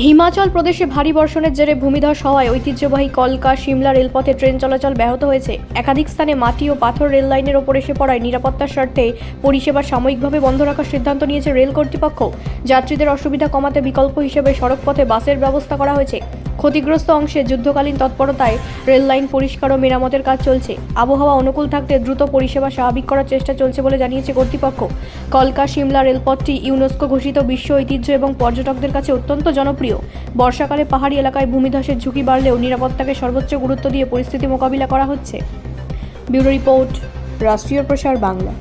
হিমাচল প্রদেশে ভারী বর্ষণের জেরে ভূমিধস হওয়ায় ঐতিহ্যবাহী কলকা শিমলা রেলপথে ট্রেন চলাচল ব্যাহত হয়েছে। একাধিক স্থানে মাটি ও পাথর রেল লাইনের ওপর এসে পড়ায় নিরাপত্তার স্বার্থে পরিষেবা সাময়িকভাবে বন্ধ রাখার সিদ্ধান্ত নিয়েছে রেল কর্তৃপক্ষ। যাত্রীদের অসুবিধা কমাতে বিকল্প হিসেবে সড়কপথে বাসের ব্যবস্থা করা হয়েছে। ক্ষতিগ্রস্ত অংশে যুদ্ধকালীন তৎপরতায় রেল লাইন পরিষ্কার ও মেরামতের কাজ চলছে। আবহাওয়া অনুকূল থাকতে দ্রুত পরিষেবা স্বাভাবিক করার চেষ্টা চলছে বলে জানিয়েছে কর্তৃপক্ষ। কলকা শিমলা রেলপথটি ইউনেস্কো ঘোষিত বিশ্ব ঐতিহ্য এবং পর্যটকদের কাছে অত্যন্ত জনপ্রিয়। বর্ষাকালে পাহাড়ি এলাকায় ভূমিধসের ঝুঁকি বাড়লেও নিরাপত্তাকে সর্বোচ্চ গুরুত্ব দিয়ে পরিস্থিতি মোকাবিলা করা হচ্ছে। ব্যুরো রিপোর্ট, রাষ্ট্রীয় প্রসার বাংলা।